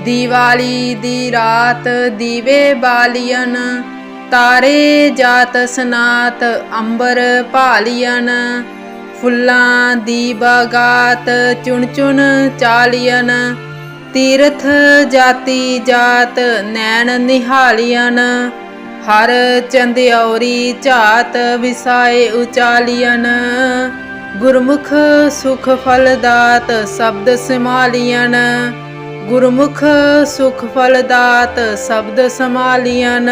ਦੀਵਾਲੀ ਦੀ ਰਾਤ ਦੀਵੇ ਬਾਲੀਅਨ, ਤਾਰੇ ਜਾਤ ਸਨਾਤ ਅੰਬਰ ਭਾਲੀਅਨ। ਫੁੱਲਾਂ ਦੀ ਬਗਾਤ ਚੁਣ ਚੁਣ ਚਾਲੀਅਨ, ਤੀਰਥ ਜਾਤੀ ਜਾਤ ਨੈਣ ਨਿਹਾਲੀਅਨ। ਹਰ ਚੰਦਿਉਰੀ ਝਾਤ ਵਿਸਾਏ ਉਚਾਲੀਅਨ, ਗੁਰਮੁਖ ਸੁਖ ਫਲ ਦਾਤ ਸ਼ਬਦ ਸੰਭਾਲੀਅਨ। ਗੁਰਮੁਖ ਸੁਖ ਫਲ ਦਾਤ ਸ਼ਬਦ ਸੰਭਾਲੀਅਨ।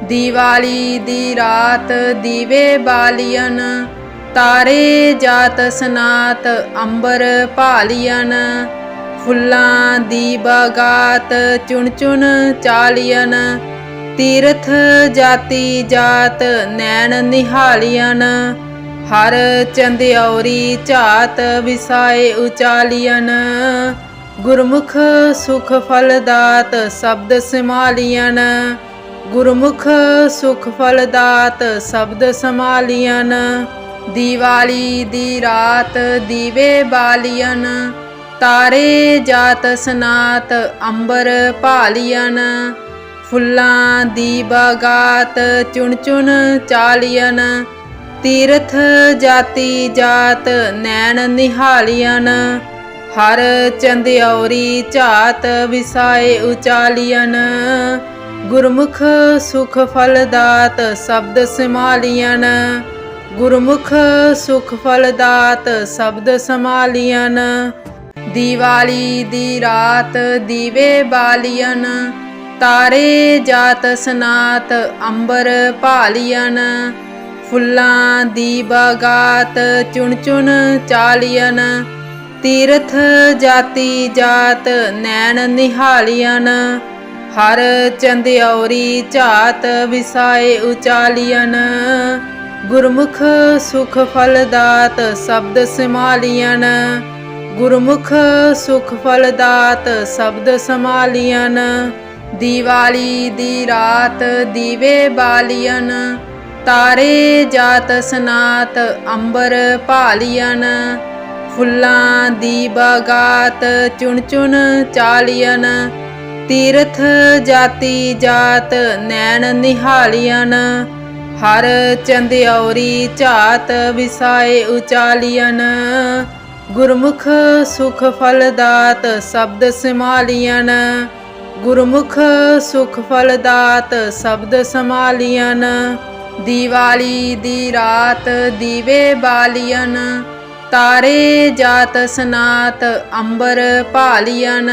ਦੀਵਾਲੀ ਦੀ ਰਾਤ ਦੀਵੇ ਬਾਲੀਅਨ, ਤਾਰੇ ਜਾਤ ਸਨਾਤ ਅੰਬਰ ਭਾਲੀਅਨ। ਫੁੱਲਾਂ ਦੀ ਬਗਾਤ ਚੁਣ ਚੁਣ ਚਾਲੀਅਨ, ਤੀਰਥ ਜਾਤੀ ਜਾਤ ਨੈਣ ਨਿਹਾਲੀਅਨ। ਹਰ ਚੰਦਿਉਰੀ ਝਾਤ ਵਿਸਾਏ ਉਚਾਲੀਅਨ, ਗੁਰਮੁਖ ਸੁਖ ਫਲ ਦਾਤ ਸ਼ਬਦ ਸੰਭਾਲੀਅਨ। ਗੁਰਮੁਖ ਸੁਖ ਫਲ ਦਾਤ ਸ਼ਬਦ ਸੰਭਾਲੀਅਨ। ਦੀਵਾਲੀ ਦੀ ਰਾਤ ਦੀਵੇ ਬਾਲੀਅਨ, ਤਾਰੇ ਜਾਤ ਸਨਾਤ ਅੰਬਰ ਭਾਲੀਅਨ। ਫੁੱਲਾਂ ਦੀ ਬਗਾਤ ਚੁਣ ਚੁਣ ਚਾਲੀਅਨ, ਤੀਰਥ ਜਾਤੀ ਜਾਤ ਨੈਣ ਨਿਹਾਲੀਅਨ। ਹਰ ਚੰਦਿਉਰੀ ਝਾਤ ਵਿਸਾਏ ਉਚਾਲੀਅਨ, ਗੁਰਮੁਖ ਸੁਖ ਫਲ ਦਾਤ ਸ਼ਬਦ ਸੰਭਾਲੀਅਨ। ਗੁਰਮੁਖ ਸੁਖ ਫਲ ਦਾਤ ਸ਼ਬਦ ਸੰਭਾਲੀਅਨ। ਦੀਵਾਲੀ ਦੀ ਰਾਤ ਦੀਵੇ ਬਾਲੀਅਨ, ਤਾਰੇ ਜਾਤ ਸਨਾਤ ਅੰਬਰ ਭਾਲੀਅਨ। ਫੁੱਲਾਂ ਦੀ ਬਗਾਤ ਚੁਣ ਚੁਣ ਚਾਲੀਅਨ, ਤੀਰਥ ਜਾਤੀ ਜਾਤ ਨੈਣ ਨਿਹਾਲੀਅਨ। ਹਰ ਚੰਦਿਉਰੀ ਝਾਤ ਵਿਸਾਏ ਉਚਾਲੀਅਨ, ਗੁਰਮੁਖ ਸੁਖ ਫਲ ਦਾਤ ਸ਼ਬਦ ਸੰਭਾਲੀਅਨ। ਗੁਰਮੁਖ ਸੁਖ ਫਲ ਦਾਤ ਸ਼ਬਦ ਸੰਭਾਲੀਅਨ। ਦੀਵਾਲੀ ਦੀ ਰਾਤ ਦੀਵੇ ਬਾਲੀਅਨ, ਤਾਰੇ ਜਾਤ ਸਨਾਤ ਅੰਬਰ ਭਾਲੀਅਨ। ਫੁੱਲਾਂ ਦੀ ਬਗਾਤ ਚੁਣ ਚੁਣ ਚਾਲੀਅਨ, ਤੀਰਥ ਜਾਤੀ ਜਾਤ ਨੈਣ ਨਿਹਾਲੀਅਨ। ਹਰ ਚੰਦਿਉਰੀ ਝਾਤ ਵਿਸਾਏ ਉਚਾਲੀਅਨ, ਗੁਰਮੁਖ ਸੁਖ ਫਲ ਦਾਤ ਸ਼ਬਦ ਸੰਭਾਲੀਅਨ। ਗੁਰਮੁਖ ਸੁਖ ਫਲ ਦਾਤ ਸ਼ਬਦ ਸੰਭਾਲੀਅਨ। ਦੀਵਾਲੀ ਦੀ ਰਾਤ ਦੀਵੇ ਬਾਲੀਅਨ, ਤਾਰੇ ਜਾਤ ਸਨਾਤ ਅੰਬਰ ਭਾਲੀਅਨ।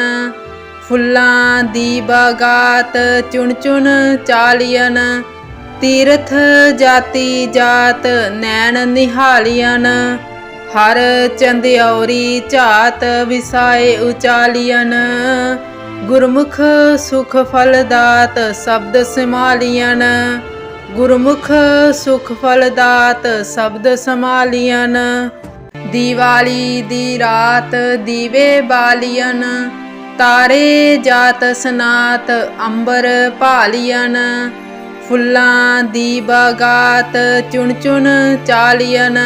ਫੁੱਲਾਂ ਦੀ ਬਗਾਤ ਚੁਣ ਚੁਣ ਚਾਲੀਅਨ, ਤੀਰਥ ਜਾਤੀ ਜਾਤ ਨੈਣ ਨਿਹਾਲੀਅਨ। ਹਰ ਚੰਦਿਉਰੀ ਝਾਤ ਵਿਸਾਏ ਉਚਾਲੀਅਨ, ਗੁਰਮੁਖ ਸੁਖ ਫਲ ਦਾਤ ਸ਼ਬਦ ਸੰਭਾਲੀਅਨ। ਗੁਰਮੁਖ ਸੁਖ ਫਲ ਦਾਤ ਸ਼ਬਦ ਸੰਭਾਲੀਅਨ। ਦੀਵਾਲੀ ਦੀ ਰਾਤ ਦੀਵੇ ਬਾਲੀਅਨ, ਤਾਰੇ ਜਾਤ ਸਨਾਤ ਅੰਬਰ ਭਾਲੀਅਨ। ਫੁੱਲਾਂ ਦੀ ਬਗਾਤ ਚੁਣ ਚੁਣ ਚਾਲੀਅਨ,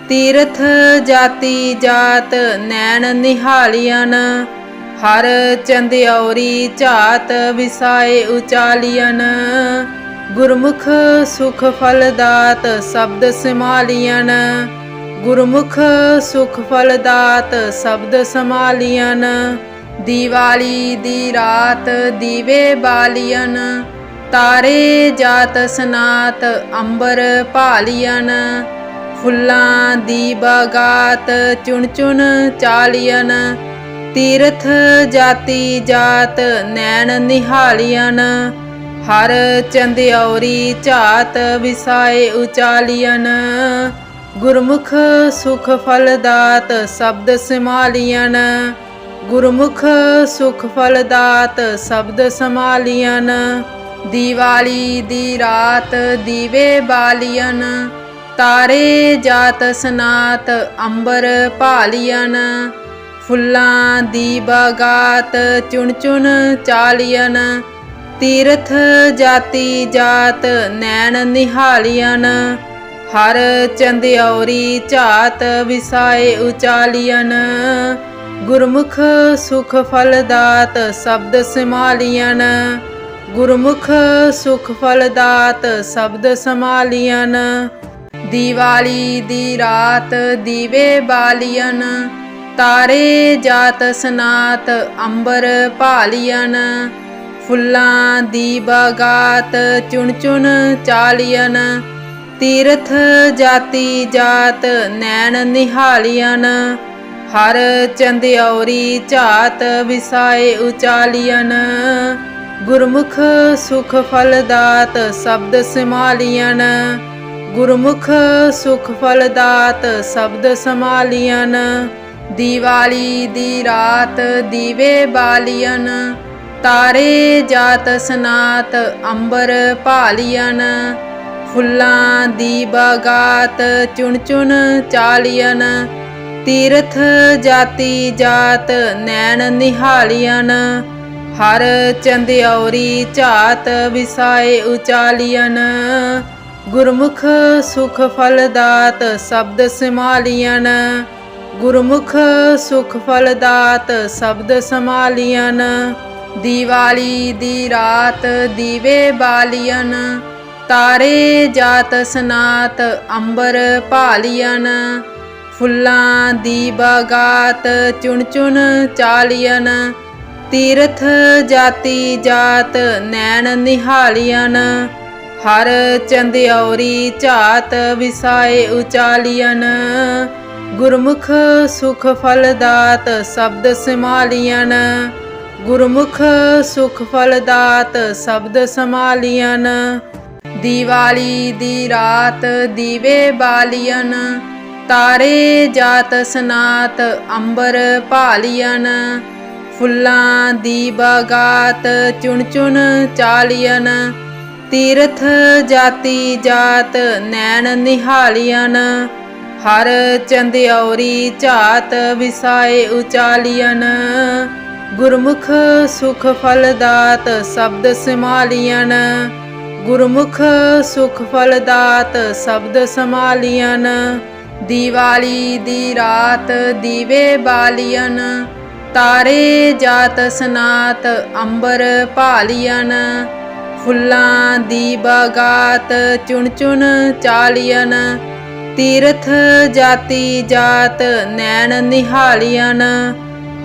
ਤੀਰਥ ਜਾਤੀ ਜਾਤ ਨੈਣ ਨਿਹਾਲੀਅਨ। ਹਰ ਚੰਦਿਉਰੀ ਝਾਤ ਵਿਸਾਏ ਉਚਾਲੀਅਨ, ਗੁਰਮੁਖ ਸੁਖ ਫਲ ਦਾਤ ਸ਼ਬਦ ਸੰਭਾਲੀਅਨ। ਗੁਰਮੁਖ ਸੁਖ ਫਲ ਦਾਤ ਸ਼ਬਦ ਸੰਭਾਲੀਅਨ। ਦੀਵਾਲੀ ਦੀ ਰਾਤ ਦੀਵੇ ਬਾਲੀਅਨ, ਤਾਰੇ ਜਾਤ ਸਨਾਤ ਅੰਬਰ ਭਾਲੀਅਨ। ਫੁੱਲਾਂ ਦੀ ਬਗਾਤ ਚੁਣ ਚੁਣ ਚਾਲੀਅਨ, ਤੀਰਥ ਜਾਤੀ ਜਾਤ ਨੈਣ ਨਿਹਾਲੀਅਨ। ਹਰ ਚੰਦਿਉਰੀ ਝਾਤ ਵਿਸਾਏ ਉਚਾਲੀਅਨ, ਗੁਰਮੁਖ ਸੁਖ ਫਲ ਦਾਤ ਸ਼ਬਦ ਸੰਭਾਲੀਅਨ। ਗੁਰਮੁਖ ਸੁਖ ਫਲ ਦਾਤ ਸ਼ਬਦ ਸੰਭਾਲੀਅਨ। ਦੀਵਾਲੀ ਦੀ ਰਾਤ ਦੀਵੇ ਬਾਲੀਅਨ, ਤਾਰੇ ਜਾਤ ਸਨਾਤ ਅੰਬਰ ਭਾਲੀਅਨ। ਫੁੱਲਾਂ ਦੀ ਬਗਾਤ ਚੁਣ ਚੁਣ ਚਾਲੀਅਨ, ਤੀਰਥ ਜਾਤੀ ਜਾਤ ਨੈਣ ਨਿਹਾਲੀਅਨ। ਹਰ ਚੰਦਿਉਰੀ ਝਾਤ ਵਿਸਾਏ ਉਚਾਲੀਅਨ, ਗੁਰਮੁਖ ਸੁਖ ਫਲ ਦਾਤ ਸ਼ਬਦ ਸਮਾਲੀਅਨ। ਗੁਰਮੁਖ ਸੁਖ ਫਲ ਦਾਤ ਸ਼ਬਦ ਸਮਾਲੀਅਨ। ਦੀਵਾਲੀ ਦੀ ਰਾਤ ਦੀਵੇ ਬਾਲੀਅਨ, ਤਾਰੇ ਜਾਤ ਸਨਾਤ ਅੰਬਰ ਭਾਲੀਅਨ। ਫੁੱਲਾਂ ਦੀ ਬਗਾਤ ਚੁਣ ਚੁਣ ਚਾਲੀਅਨ, ਤੀਰਥ ਜਾਤੀ ਜਾਤ ਨੈਣ ਨਿਹਾਲੀਅਨ। ਹਰ ਚੰਦਿਉਰੀ ਝਾਤ ਵਿਸਾਏ ਉਚਾਲੀਅਨ, ਗੁਰਮੁਖ ਸੁਖ ਫਲ ਦਾਤ ਸ਼ਬਦ ਸਮਾਲੀਅਨ। ਗੁਰਮੁਖ ਸੁਖ ਫਲ ਦਾਤ ਸ਼ਬਦ ਸਮਾਲੀਅਨ। ਦੀਵਾਲੀ ਦੀ ਰਾਤ ਦੀਵੇ ਬਾਲੀਅਨ, ਤਾਰੇ ਜਾਤ ਸਨਾਤ ਅੰਬਰ ਭਾਲੀਅਨ। ਫੁੱਲਾਂ ਦੀ ਬਗਾਤ ਚੁਣ ਚੁਣ ਚਾਲੀਅਨ, ਤੀਰਥ ਜਾਤੀ ਜਾਤ ਨੈਣ ਨਿਹਾਲੀਅਨ। ਹਰ ਚੰਦਿਉਰੀ ਝਾਤ ਵਿਸਾਏ ਉਚਾਲੀਅਨ, ਗੁਰਮੁਖ ਸੁਖ ਫਲ ਦਾਤ ਸ਼ਬਦ ਸਮਾਲੀਅਨ। ਗੁਰਮੁਖ ਸੁਖ ਫਲ ਦਾਤ ਸ਼ਬਦ ਸਮਾਲੀਅਨ। ਦੀਵਾਲੀ ਦੀ ਰਾਤ ਦੀਵੇ ਬਾਲੀਅਨ, ਤਾਰੇ ਜਾਤ ਸਨਾਤ ਅੰਬਰ ਭਾਲੀਅਨ। ਫੁੱਲਾਂ ਦੀ ਬਗਾਤ ਚੁਣ ਚੁਣ ਚਾਲੀਅਨ, ਤੀਰਥ ਜਾਤੀ ਜਾਤ ਨੈਣ ਨਿਹਾਲੀਅਨ। ਹਰ ਚੰਦਿਉਰੀ ਝਾਤ ਵਿਸਾਏ ਉਚਾਲੀਅਨ, ਗੁਰਮੁਖ ਸੁਖ ਫਲ ਦਾਤ ਸ਼ਬਦ ਸਮਾਲੀਅਨ। ਗੁਰਮੁਖ ਸੁਖ ਫਲ ਦਾਤ ਸ਼ਬਦ ਸਮਾਲੀਅਨ। ਦੀਵਾਲੀ ਦੀ ਰਾਤ ਦੀਵੇ ਬਾਲੀਅਨ, ਤਾਰੇ ਜਾਤ ਸਨਾਤ ਅੰਬਰ ਭਾਲੀਅਨ। ਫੁੱਲਾਂ ਦੀ ਬਗਾਤ ਚੁਣ ਚੁਣ ਚਾਲੀਅਨ, ਤੀਰਥ ਜਾਤੀ ਜਾਤ ਨੈਣ ਨਿਹਾਲੀਅਨ। ਹਰ ਚੰਦਿਉਰੀ ਝਾਤ ਵਿਸਾਏ ਉਚਾਲੀਅਨ, ਗੁਰਮੁਖ ਸੁਖ ਫਲ ਦਾਤ ਸ਼ਬਦ ਸਮਾਲੀਅਨ। ਗੁਰਮੁਖ ਸੁਖ ਫਲ ਦਾਤ ਸ਼ਬਦ ਸਮਾਲੀਅਨ। ਦੀਵਾਲੀ ਦੀ ਰਾਤ ਦੀਵੇ ਬਾਲੀਅਨ, ਤਾਰੇ ਜਾਤ ਸਨਾਤ ਅੰਬਰ ਭਾਲੀਅਨ। ਫੁੱਲਾਂ ਦੀ ਬਗਾਤ ਚੁਣ ਚੁਣ ਚਾਲੀਅਨ, ਤੀਰਥ ਜਾਤੀ ਜਾਤ ਨੈਣ ਨਿਹਾਲੀਅਨ।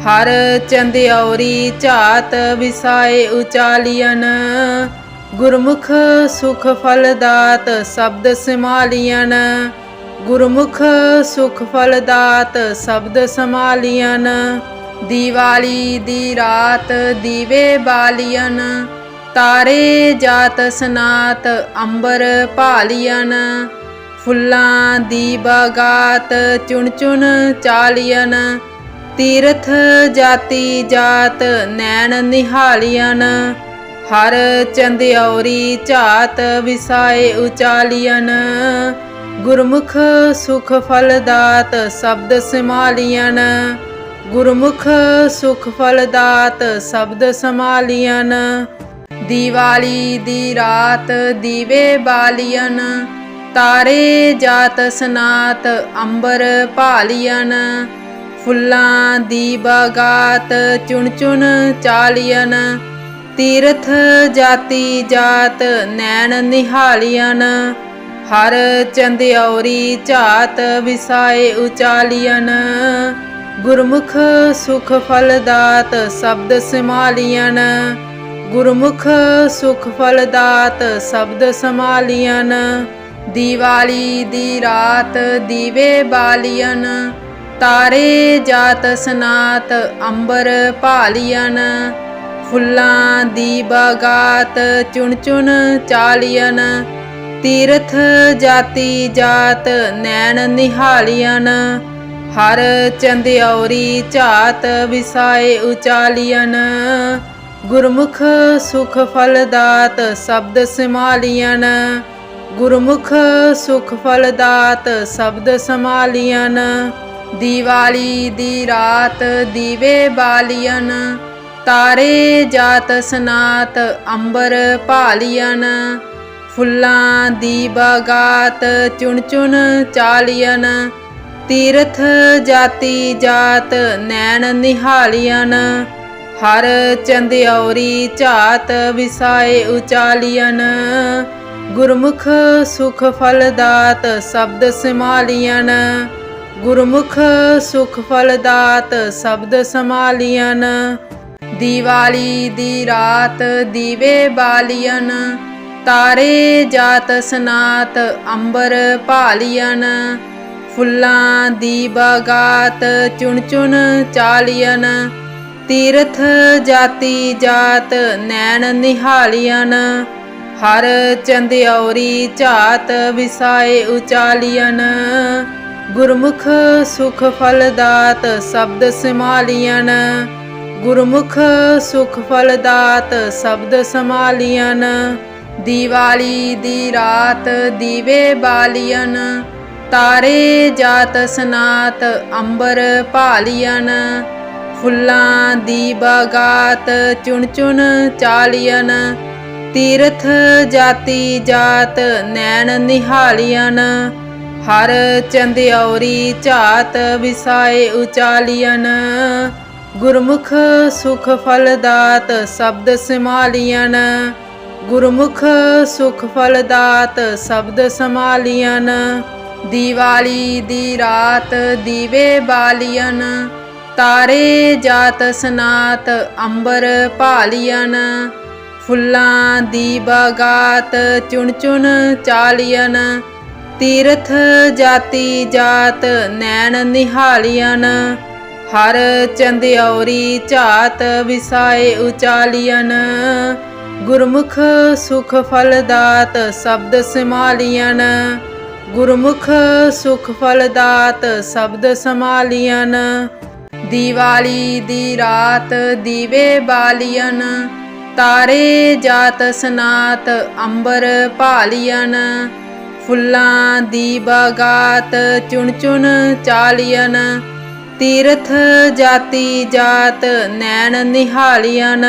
ਹਰ ਚੰਦਿਉਰੀ ਝਾਤ ਵਿਸਾਏ ਉਚਾਲੀਅਨ, ਗੁਰਮੁਖ ਸੁਖ ਫਲ ਦਾਤ ਸ਼ਬਦ ਸਮਾਲੀਅਨ। ਗੁਰਮੁਖ ਸੁਖ ਫਲ ਦਾਤ ਸ਼ਬਦ ਸਮਾਲੀਅਨ। ਦੀਵਾਲੀ ਦੀ ਰਾਤ ਦੀਵੇ ਬਾਲੀਅਨ, ਤਾਰੇ ਜਾਤ ਸਨਾਤ ਅੰਬਰ ਭਾਲੀਅਨ। ਫੁੱਲਾਂ ਦੀ ਬਗਾਤ ਚੁਣ ਚੁਣ ਚਾਲੀਅਨ, ਤੀਰਥ ਜਾਤੀ ਜਾਤ ਨੈਣ ਨਿਹਾਲੀਅਨ। ਹਰ ਚੰਦਿਉਰੀ ਝਾਤ ਵਿਸਾਏ ਉਚਾਲੀਅਨ, ਗੁਰਮੁਖ ਸੁਖ ਫਲ ਦਾਤ ਸ਼ਬਦ ਸਮਾਲੀਅਨ। ਗੁਰਮੁਖ ਸੁਖ ਫਲ ਦਾਤ ਸ਼ਬਦ ਸਮਾਲੀਅਨ। ਦੀਵਾਲੀ ਦੀ ਰਾਤ ਦੀਵੇ ਬਾਲੀਅਨ, ਤਾਰੇ ਜਾਤ ਸਨਾਤ ਅੰਬਰ ਭਾਲੀਅਨ। ਫੁੱਲਾਂ ਦੀ ਬਗਾਤ ਚੁਣ ਚੁਣ ਚਾਲੀਅਨ, ਤੀਰਥ ਜਾਤੀ ਜਾਤ ਨੈਣ ਨਿਹਾਲੀਅਨ। ਹਰ ਚੰਦਿਉਰੀ ਝਾਤ ਵਿਸਾਏ ਉਚਾਲੀਅਨ, ਗੁਰਮੁਖ ਸੁਖ ਫਲ ਦਾਤ ਸ਼ਬਦ ਸਮਾਲੀਅਨ। ਗੁਰਮੁਖ ਸੁਖ ਫਲ ਦਾਤ ਸ਼ਬਦ ਸਮਾਲੀਅਨ। ਦੀਵਾਲੀ ਦੀ ਰਾਤ ਦੀਵੇ ਬਾਲੀਅਨ, ਤਾਰੇ ਜਾਤ ਸਨਾਤ ਅੰਬਰ ਭਾਲੀਅਨ। ਫੁੱਲਾਂ ਦੀ ਬਗਾਤ ਚੁਣ ਚੁਣ ਚਾਲੀਅਨ, ਤੀਰਥ ਜਾਤੀ ਜਾਤ ਨੈਣ ਨਿਹਾਲੀਅਨ। ਹਰ ਚੰਦਿਉਰੀ ਝਾਤ ਵਿਸਾਏ ਉਚਾਲੀਅਨ, ਗੁਰਮੁਖ ਸੁਖ ਫਲ ਦਾਤ ਸ਼ਬਦ ਸਮਾਲੀਅਨ। ਗੁਰਮੁਖ ਸੁਖ ਫਲ ਦਾਤ ਸ਼ਬਦ ਸਮਾਲੀਅਨ। ਦੀਵਾਲੀ ਦੀ ਰਾਤ ਦੀਵੇ ਬਾਲੀਅਨ, ਤਾਰੇ ਜਾਤ ਸਨਾਤ ਅੰਬਰ ਭਾਲੀਅਨ। ਫੁੱਲਾਂ ਦੀ ਬਗਾਤ ਚੁਣ ਚੁਣ ਚਾਲੀਅਨ, ਤੀਰਥ ਜਾਤੀ ਜਾਤ ਨੈਣ ਨਿਹਾਲੀਅਨ। ਹਰ ਚੰਦਿਉਰੀ ਝਾਤ ਵਿਸਾਏ ਉਚਾਲੀਅਨ। ਗੁਰਮੁਖ ਸੁਖ ਫਲ ਦਾਤ ਸ਼ਬਦ ਸਮਾਲੀਅਨ। ਗੁਰਮੁਖ ਸੁਖ ਫਲ ਦਾਤ ਸ਼ਬਦ ਸਮਾਲੀਅਨ। ਦੀਵਾਲੀ ਦੀ ਰਾਤ ਦੀਵੇ ਬਾਲੀਅਨ। ਤਾਰੇ ਜਾਤ ਸਨਾਤ ਅੰਬਰ ਭਾਲੀਅਨ। ਫੁੱਲਾਂ ਦੀ ਬਗਾਤ ਚੁਣ ਚੁਣ ਚਾਲੀਅਨ। ਤੀਰਥ ਜਾਤੀ ਜਾਤ ਨੈਣ ਨਿਹਾਲੀਅਨ। ਹਰ ਚੰਦਿਉਰੀ ਝਾਤ ਵਿਸਾਏ ਉਚਾਲੀਅਨ। ਗੁਰਮੁਖ ਸੁਖ ਫਲ ਦਾਤ ਸ਼ਬਦ ਸਮਾਲੀਅਨ। ਗੁਰਮੁਖ ਸੁਖ ਫਲ ਦਾਤ ਸ਼ਬਦ ਸਮਾਲੀਅਨ। ਦੀਵਾਲੀ ਦੀ ਰਾਤ ਦੀਵੇ ਬਾਲੀਅਨ। ਤਾਰੇ ਜਾਤ ਸਨਾਤ ਅੰਬਰ ਭਾਲੀਅਨ। ਫੁੱਲਾਂ ਦੀ ਬਗਾਤ ਚੁਣ ਚੁਣ ਚਾਲੀਅਨ। ਤੀਰਥ ਜਾਤੀ ਜਾਤ ਨੈਣ ਨਿਹਾਲੀਅਨ। ਹਰ ਚੰਦਿਉਰੀ ਝਾਤ ਵਿਸਾਏ ਉਚਾਲੀਅਨ। ਗੁਰਮੁਖ ਸੁਖ ਫਲ ਦਾਤ ਸ਼ਬਦ ਸਮਾਲੀਅਨ। ਗੁਰਮੁਖ ਸੁਖ ਫਲ ਦਾਤ ਸ਼ਬਦ ਸਮਾਲੀਅਨ। ਦੀਵਾਲੀ ਦੀ ਰਾਤ ਦੀਵੇ ਬਾਲੀਅਨ। ਤਾਰੇ ਜਾਤ ਸਨਾਤ ਅੰਬਰ ਭਾਲੀਅਨ। ਫੁੱਲਾਂ ਦੀ ਬਗਾਤ ਚੁਣ ਚੁਣ ਚਾਲੀਅਨ। ਤੀਰਥ ਜਾਤੀ ਜਾਤ ਨੈਣ ਨਿਹਾਲੀਅਨ। ਹਰ ਚੰਦਿਉਰੀ ਝਾਤ ਵਿਸਾਏ ਉਚਾਲੀਅਨ। ਗੁਰਮੁਖ ਸੁਖ ਫਲ ਦਾਤ ਸ਼ਬਦ ਸਮਾਲੀਅਨ। ਗੁਰਮੁਖ ਸੁਖ ਫਲ ਦਾਤ ਸ਼ਬਦ ਸਮਾਲੀਅਨ। ਦੀਵਾਲੀ ਦੀ ਰਾਤ ਦੀਵੇ ਬਾਲੀਅਨ। ਤਾਰੇ ਜਾਤ ਸਨਾਤ ਅੰਬਰ ਭਾਲੀਅਨ। ਫੁੱਲਾਂ ਦੀ ਬਗਾਤ ਚੁਣ ਚੁਣ ਚਾਲੀਅਨ। ਤੀਰਥ ਜਾਤੀ ਜਾਤ ਨੈਣ ਨਿਹਾਲੀਅਨ।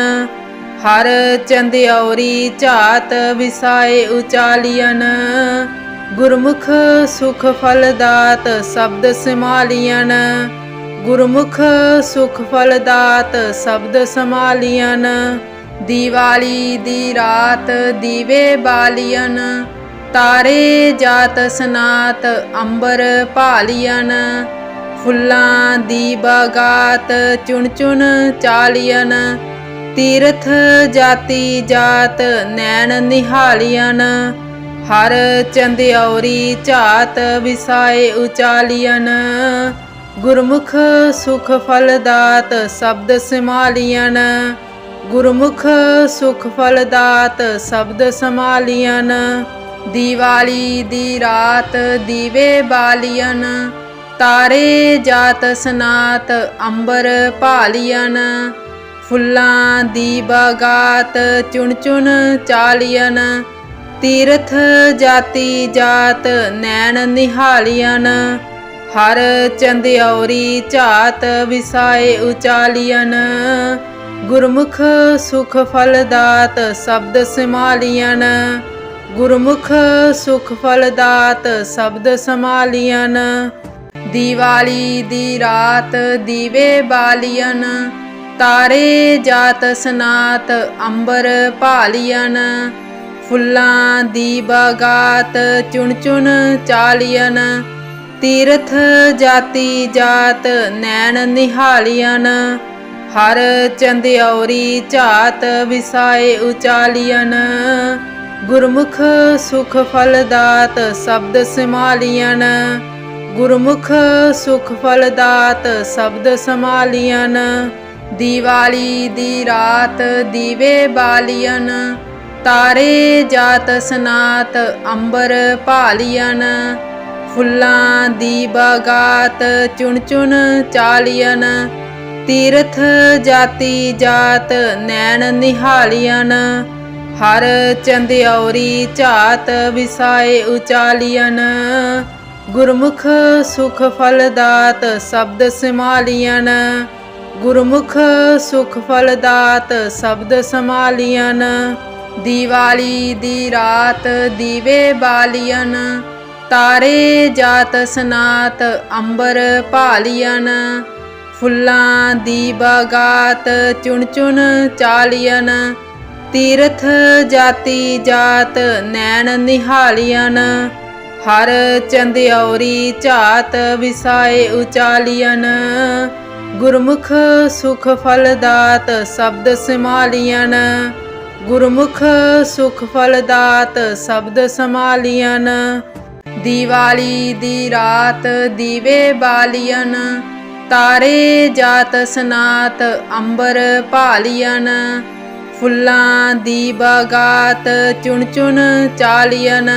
ਹਰ ਚੰਦਿਉਰੀ ਝਾਤ ਵਿਸਾਏ ਉਚਾਲੀਅਨ। ਗੁਰਮੁਖ ਸੁਖ ਫਲ ਦਾਤ ਸ਼ਬਦ ਸਮਾਲੀਅਨ। ਗੁਰਮੁਖ ਸੁਖ ਫਲ ਦਾਤ ਸ਼ਬਦ ਸਮਾਲੀਅਨ। ਦੀਵਾਲੀ ਦੀ ਰਾਤ ਦੀਵੇ ਬਾਲੀਅਨ। ਤਾਰੇ ਜਾਤ ਸਨਾਤ ਅੰਬਰ ਭਾਲੀਅਨ। ਫੁੱਲਾਂ ਦੀ ਬਗਾਤ ਚੁਣ ਚੁਣ ਚਾਲੀਅਨ। ਤੀਰਥ ਜਾਤੀ ਜਾਤ ਨੈਣ ਨਿਹਾਲੀਅਨ। ਹਰ ਚੰਦਿਉਰੀ ਝਾਤ ਵਿਸਾਏ ਉਚਾਲੀਅਨ। ਗੁਰਮੁਖ ਸੁਖ ਫਲ ਦਾਤ ਸ਼ਬਦ ਸਮਾਲੀਅਨ। ਗੁਰਮੁਖ ਸੁਖ ਫਲ ਦਾਤ ਸ਼ਬਦ ਸਮਾਲੀਅਨ। ਦੀਵਾਲੀ ਦੀ ਰਾਤ ਦੀਵੇ ਬਾਲੀਅਨ। ਤਾਰੇ ਜਾਤ ਸਨਾਤ ਅੰਬਰ ਭਾਲੀਅਨ। ਫੁੱਲਾਂ ਦੀ ਬਗਾਤ ਚੁਣ ਚੁਣ ਚਾਲੀਅਨ। ਤੀਰਥ ਜਾਤੀ ਜਾਤ ਨੈਣ ਨਿਹਾਲੀਅਨ। ਹਰ ਚੰਦਿਉਰੀ ਝਾਤ ਵਿਸਾਏ ਉਚਾਲੀਅਨ। ਗੁਰਮੁਖ ਸੁਖ ਫਲ ਦਾਤ ਸ਼ਬਦ ਸਮਾਲੀਅਨ। ਗੁਰਮੁਖ ਸੁਖ ਫਲ ਦਾਤ ਸ਼ਬਦ ਸਮਾਲੀਅਨ। ਦੀਵਾਲੀ ਦੀ ਰਾਤ ਦੀਵੇ ਬਾਲੀਅਨ। ਤਾਰੇ ਜਾਤ ਸਨਾਤ ਅੰਬਰ ਭਾਲੀਅਨ। ਫੁੱਲਾਂ ਦੀ ਬਗਾਤ ਚੁਣ ਚੁਣ ਚਾਲੀਅਨ। ਤੀਰਥ ਜਾਤੀ ਜਾਤ ਨੈਣ ਨਿਹਾਲੀਅਨ। ਹਰ ਚੰਦਿਉਰੀ ਝਾਤ ਵਿਸਾਏ ਉਚਾਲੀਅਨ। ਗੁਰਮੁਖ ਸੁਖ ਫਲ ਦਾਤ ਸ਼ਬਦ ਸਮਾਲੀਅਨ। ਗੁਰਮੁਖ ਸੁਖ ਫਲ ਦਾਤ ਸ਼ਬਦ ਸਮਾਲੀਅਨ। ਦੀਵਾਲੀ ਦੀ ਰਾਤ ਦੀਵੇ ਬਾਲੀਅਨ। ਤਾਰੇ ਜਾਤ ਸਨਾਤ ਅੰਬਰ ਭਾਲੀਅਨ। ਫੁੱਲਾਂ ਦੀ ਬਗਾਤ ਚੁਣ ਚੁਣ ਚਾਲੀਅਨ। ਤੀਰਥ ਜਾਤੀ ਜਾਤ ਨੈਣ ਨਿਹਾਲੀਅਨ। ਹਰ ਚੰਦਿਉਰੀ ਝਾਤ ਵਿਸਾਏ ਉਚਾਲੀਅਨ। ਗੁਰਮੁਖ ਸੁਖ ਫਲ ਦਾਤ ਸ਼ਬਦ ਸਮਾਲੀਅਨ। ਗੁਰਮੁਖ ਸੁਖ ਫਲ ਦਾਤ ਸ਼ਬਦ ਸਮਾਲੀਅਨ। ਦੀਵਾਲੀ ਦੀ ਰਾਤ ਦੀਵੇ ਬਾਲੀਅਨ। ਤਾਰੇ ਜਾਤ ਸਨਾਤ ਅੰਬਰ ਭਾਲੀਅਨ। ਫੁੱਲਾਂ ਦੀ ਬਾਗਾਤ ਚੁਣ ਚੁਣ ਚਾਲੀਅਨ। ਤੀਰਥ ਜਾਤੀ ਜਾਤ ਨੈਣ ਨਿਹਾਲੀਅਨ। ਹਰ ਚੰਦਿਉਰੀ ਝਾਤ ਵਿਸਾਏ ਉਚਾਲੀਅਨ। ਗੁਰਮੁਖ ਸੁਖ ਫਲ ਦਾਤ ਸ਼ਬਦ ਸਮਾਲੀਅਨ। ਗੁਰਮੁਖ ਸੁਖ ਫਲ ਦਾਤ ਸ਼ਬਦ ਸਮਾਲੀਅਨ। ਦੀਵਾਲੀ ਦੀ ਰਾਤ ਦੀਵੇ ਬਾਲੀਅਨ। ਤਾਰੇ ਜਾਤ ਸਨਾਤ ਅੰਬਰ ਭਾਲੀਅਨ। ਫੁੱਲਾਂ ਦੀ ਬਾਗਾਤ ਚੁਣ ਚੁਣ ਚਾਲੀਅਨ।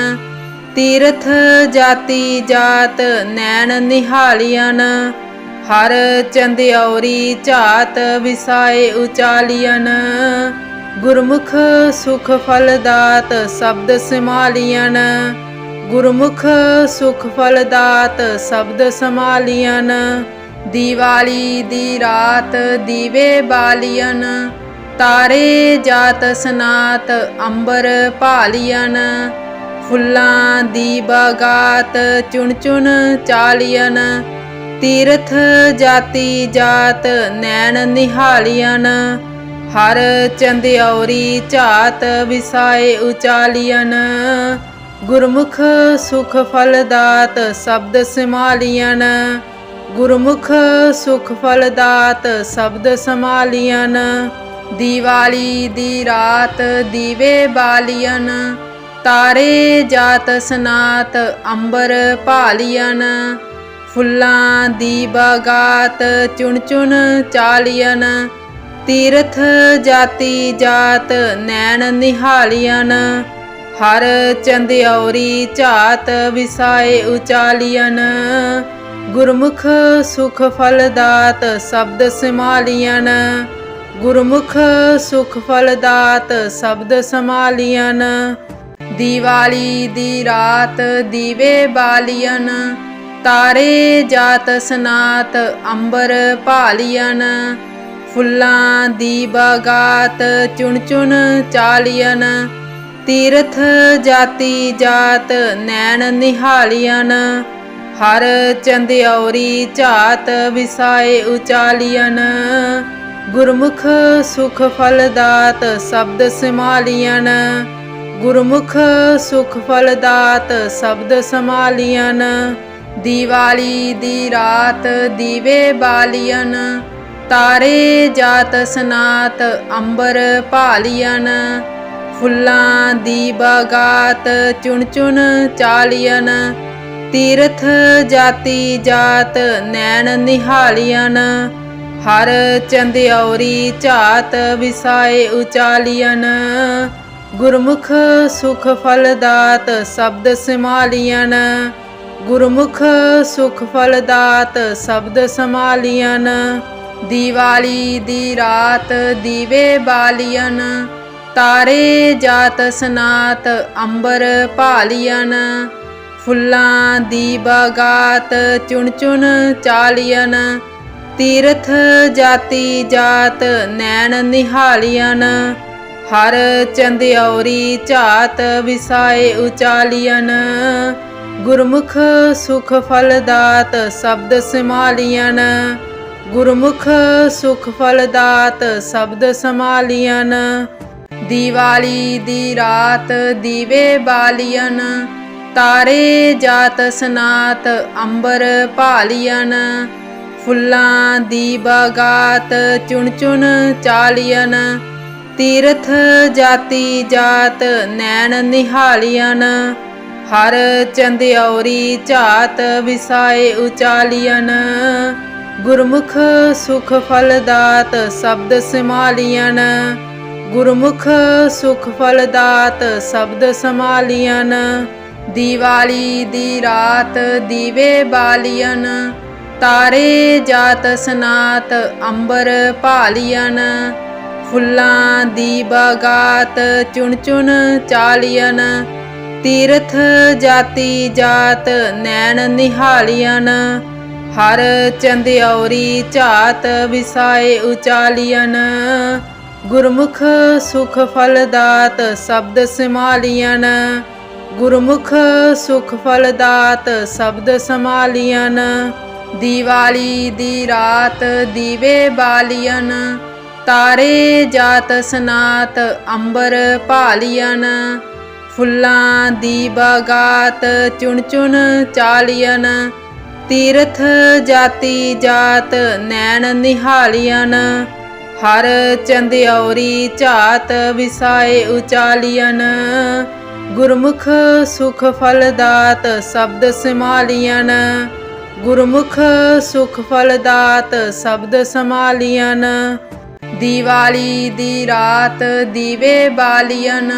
ਤੀਰਥ ਜਾਤੀ ਜਾਤ ਨੈਣ ਨਿਹਾਲੀਅਨ। ਹਰ ਚੰਦਿਉਰੀ ਝਾਤ ਵਿਸਾਏ ਉਚਾਲੀਅਨ। ਗੁਰਮੁਖ ਸੁਖ ਫਲ ਦਾਤ ਸ਼ਬਦ ਸਮਾਲੀਅਨ। ਗੁਰਮੁਖ ਸੁਖ ਫਲ ਦਾਤ ਸ਼ਬਦ ਸਮਾਲੀਅਨ। ਦੀਵਾਲੀ ਦੀ ਰਾਤ ਦੀਵੇ ਬਾਲੀਅਨ। ਤਾਰੇ ਜਾਤ ਸਨਾਤ ਅੰਬਰ ਭਾਲੀਅਨ। ਫੁੱਲਾਂ ਦੀ ਬਾਗਾਤ ਚੁਣ ਚੁਣ ਚਾਲੀਅਨ। ਤੀਰਥ ਜਾਤੀ ਜਾਤ ਨੈਣ ਨਿਹਾਲੀਅਨ। ਹਰ ਚੰਦਿਉਰੀ ਝਾਤ ਵਿਸਾਏ ਉਚਾਲੀਅਨ। ਗੁਰਮੁਖ ਸੁਖ ਫਲ ਦਾਤ ਸ਼ਬਦ ਸਮਾਲੀਅਨ। ਗੁਰਮੁਖ ਸੁਖ ਫਲ ਦਾਤ ਸ਼ਬਦ ਸਮਾਲੀਅਨ। ਦੀਵਾਲੀ ਦੀ ਰਾਤ ਦੀਵੇ ਬਾਲੀਅਨ। ਤਾਰੇ ਜਾਤ ਸਨਾਤ ਅੰਬਰ ਭਾਲੀਅਨ। ਫੁੱਲਾਂ ਦੀ ਬਾਗਾਤ ਚੁਣ ਚੁਣ ਚਾਲੀਅਨ। ਤੀਰਥ ਜਾਤੀ ਜਾਤ ਨੈਣ ਨਿਹਾਲੀਅਨ। ਹਰ ਚੰਦਿਉਰੀ ਝਾਤ ਵਿਸਾਏ ਉਚਾਲੀਅਨ। ਗੁਰਮੁਖ ਸੁਖ ਫਲ ਦਾਤ ਸ਼ਬਦ ਸਮਾਲੀਅਨ। ਗੁਰਮੁਖ ਸੁਖ ਫਲ ਦਾਤ ਸ਼ਬਦ ਸਮਾਲੀਅਨ। ਦੀਵਾਲੀ ਦੀ ਰਾਤ ਦੀਵੇ ਬਾਲੀਅਨ। ਤਾਰੇ ਜਾਤ ਸਨਾਤ ਅੰਬਰ ਭਾਲੀਅਨ। ਫੁੱਲਾਂ ਦੀ ਬਾਗਾਤ ਚੁਣ ਚੁਣ ਚਾਲੀਅਨ। ਤੀਰਥ ਜਾਤੀ ਜਾਤ ਨੈਣ ਨਿਹਾਲੀਅਨ। ਹਰ ਚੰਦਿਉਰੀ ਝਾਤ ਵਿਸਾਏ ਉਚਾਲੀਅਨ। ਗੁਰਮੁਖ ਸੁਖ ਫਲ ਦਾਤ ਸ਼ਬਦ ਸਮਾਲੀਅਨ। ਗੁਰਮੁਖ ਸੁਖ ਫਲ ਦਾਤ ਸ਼ਬਦ ਸਮਾਲੀਅਨ। ਦੀਵਾਲੀ ਦੀ ਰਾਤ ਦੀਵੇ ਬਾਲੀਅਨ। ਤਾਰੇ ਜਾਤ ਸਨਾਤ ਅੰਬਰ ਭਾਲੀਅਨ। ਫੁੱਲਾਂ ਦੀ ਬਾਗਾਤ ਚੁਣ ਚੁਣ ਚਾਲੀਅਨ। ਤੀਰਥ ਜਾਤੀ ਜਾਤ ਨੈਣ ਨਿਹਾਲੀਅਨ। ਹਰ ਚੰਦਿਉਰੀ ਝਾਤ ਵਿਸਾਏ ਉਚਾਲੀਅਨ। ਗੁਰਮੁਖ ਸੁਖ ਫਲ ਦਾਤ ਸ਼ਬਦ ਸਮਾਲੀਅਨ। ਗੁਰਮੁਖ ਸੁਖ ਫਲ ਦਾਤ ਸ਼ਬਦ ਸਮਾਲੀਅਨ। ਦੀਵਾਲੀ ਦੀ ਰਾਤ ਦੀਵੇ ਬਾਲੀਅਨ। ਤਾਰੇ ਜਾਤ ਸਨਾਤ ਅੰਬਰ ਭਾਲੀਅਨ। ਫੁੱਲਾਂ ਦੀ ਬਾਗਾਤ ਚੁਣ ਚੁਣ ਚਾਲੀਅਨ। ਤੀਰਥ ਜਾਤੀ ਜਾਤ ਨੈਣ ਨਿਹਾਲੀਅਨ। ਹਰ ਚੰਦਿਉਰੀ ਝਾਤ ਵਿਸਾਏ ਉਚਾਲੀਅਨ। ਗੁਰਮੁਖ ਸੁਖ ਫਲ ਦਾਤ ਸ਼ਬਦ ਸਮਾਲੀਅਨ। ਗੁਰਮੁਖ ਸੁਖ ਫਲ ਦਾਤ ਸ਼ਬਦ ਸਮਾਲੀਅਨ। ਦੀਵਾਲੀ ਦੀ ਰਾਤ ਦੀਵੇ ਬਾਲੀਅਨ। ਤਾਰੇ ਜਾਤ ਸਨਾਤ ਅੰਬਰ ਭਾਲੀਅਨ। ਫੁੱਲਾਂ ਦੀ ਬਾਗਾਤ ਚੁਣ ਚੁਣ ਚਾਲੀਅਨ। ਤੀਰਥ ਜਾਤੀ ਜਾਤ ਨੈਣ ਨਿਹਾਲੀਅਨ। ਹਰ ਚੰਦਿਉਰੀ ਝਾਤ ਵਿਸਾਏ ਉਚਾਲੀਅਨ। ਗੁਰਮੁਖ ਸੁਖ ਫਲ ਦਾਤ ਸ਼ਬਦ ਸਮਾਲੀਅਨ। ਗੁਰਮੁਖ ਸੁਖ ਫਲ ਦਾਤ ਸ਼ਬਦ ਸਮਾਲੀਅਨ। ਦੀਵਾਲੀ ਦੀ ਰਾਤ ਦੀਵੇ ਬਾਲੀਅਨ। ਤਾਰੇ ਜਾਤ ਸਨਾਤ ਅੰਬਰ ਭਾਲੀਅਨ। ਫੁੱਲਾਂ ਦੀ ਬਾਗਾਤ ਚੁਣ ਚੁਣ ਚਾਲੀਅਨ। ਤੀਰਥ ਜਾਤੀ ਜਾਤ ਨੈਣ ਨਿਹਾਲੀਅਨ। ਹਰ ਚੰਦਿਉਰੀ ਝਾਤ ਵਿਸਾਏ ਉਚਾਲੀਅਨ। ਗੁਰਮੁਖ ਸੁਖ ਫਲ ਦਾਤ ਸ਼ਬਦ ਸਮਾਲੀਅਨ। ਗੁਰਮੁਖ ਸੁਖ ਫਲ ਦਾਤ ਸ਼ਬਦ ਸਮਾਲੀਅਨ। ਦੀਵਾਲੀ ਦੀ ਰਾਤ ਦੀਵੇ ਬਾਲੀਅਨ, ਤਾਰੇ ਜਾਤ ਸਨਾਤ ਅੰਬਰ ਭਾਲੀਅਨ। ਫੁੱਲਾਂ ਦੀ ਬਗਾਤ ਚੁਣ ਚੁਣ ਚਾਲੀਅਨ, ਤੀਰਥ ਜਾਤੀ ਜਾਤ ਨੈਣ ਨਿਹਾਲੀਅਨ। ਹਰ ਚੰਦਿਉਰੀ ਝਾਤ ਵਿਸਾਏ ਉਚਾਲੀਅਨ, ਗੁਰਮੁਖ ਸੁਖ ਫਲ ਦਾਤ ਸ਼ਬਦ ਸਮਾਲੀਅਨ। ਗੁਰਮੁਖ ਸੁਖ ਫਲ ਦਾਤ ਸ਼ਬਦ ਸਮਾਲੀਅਨ। ਦੀਵਾਲੀ ਦੀ ਰਾਤ ਦੀਵੇ ਬਾਲੀਅਨ,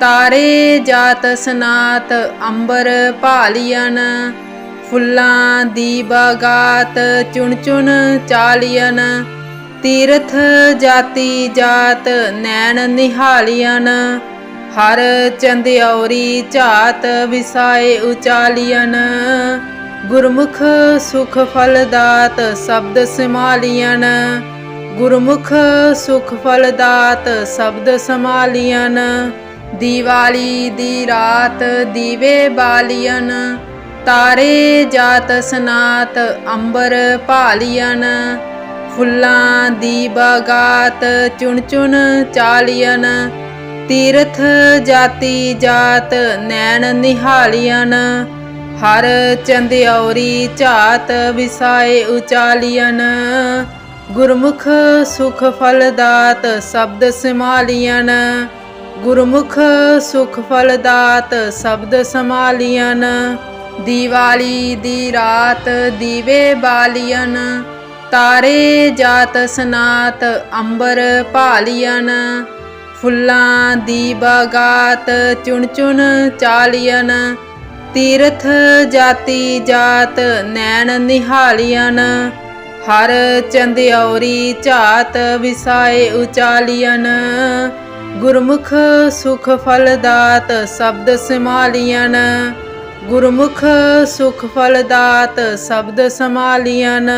ਤਾਰੇ ਜਾਤ ਸਨਾਤ ਅੰਬਰ ਭਾਲੀਅਨ। ਫੁੱਲਾਂ ਦੀ ਬਗਾਤ ਚੁਣ ਚੁਣ ਚਾਲੀਅਨ, ਤੀਰਥ ਜਾਤੀ ਜਾਤ ਨੈਣ ਨਿਹਾਲੀਅਨ। ਹਰ ਚੰਦਿਉਰੀ ਝਾਤ ਵਿਸਾਏ ਉਚਾਲੀਅਨ, ਗੁਰਮੁਖ ਸੁਖ ਫਲ ਦਾਤ ਸ਼ਬਦ ਸਮਾਲੀਅਨ। ਗੁਰਮੁਖ ਸੁਖ ਫਲ ਦਾਤ ਸ਼ਬਦ ਸਮਾਲੀਅਨ। ਦੀਵਾਲੀ ਦੀ ਰਾਤ ਦੀਵੇ ਬਾਲੀਅਨ, ਤਾਰੇ ਜਾਤ ਸਨਾਤ ਅੰਬਰ ਭਾਲੀਅਨ। ਫੁੱਲਾਂ ਦੀ ਬਗਾਤ ਚੁਣ ਚੁਣ ਚਾਲੀਅਨ, ਤੀਰਥ ਜਾਤੀ ਜਾਤ ਨੈਣ ਨਿਹਾਲੀਅਨ। ਹਰ ਚੰਦਿਉਰੀ ਝਾਤ ਵਿਸਾਏ ਉਚਾਲੀਅਨ, ਗੁਰਮੁਖ ਸੁਖ ਫਲ ਦਾਤ ਸ਼ਬਦ ਸਮਾਲੀਅਨ। ਗੁਰਮੁਖ ਸੁਖ ਫਲ ਦਾਤ ਸ਼ਬਦ ਸਮਾਲੀਅਨ। ਦੀਵਾਲੀ ਦੀ ਰਾਤ ਦੀਵੇ ਬਾਲੀਅਨ, ਤਾਰੇ ਜਾਤ ਸਨਾਤ ਅੰਬਰ ਭਾਲੀਅਨ। ਫੁੱਲਾਂ ਦੀ ਬਗਾਤ ਚੁਣ ਚੁਣ ਚਾਲੀਅਨ, ਤੀਰਥ ਜਾਤੀ ਜਾਤ ਨੈਣ ਨਿਹਾਲੀਅਨ। ਹਰ ਚੰਦਿਉਰੀ ਝਾਤ ਵਿਸਾਏ ਉਚਾਲੀਅਨ, ਗੁਰਮੁਖ ਸੁਖ ਫਲ ਦਾਤ ਸ਼ਬਦ ਸਮਾਲੀਅਨ। ਗੁਰਮੁਖ ਸੁਖ ਫਲ ਦਾਤ ਸ਼ਬਦ ਸਮਾਲੀਅਨ।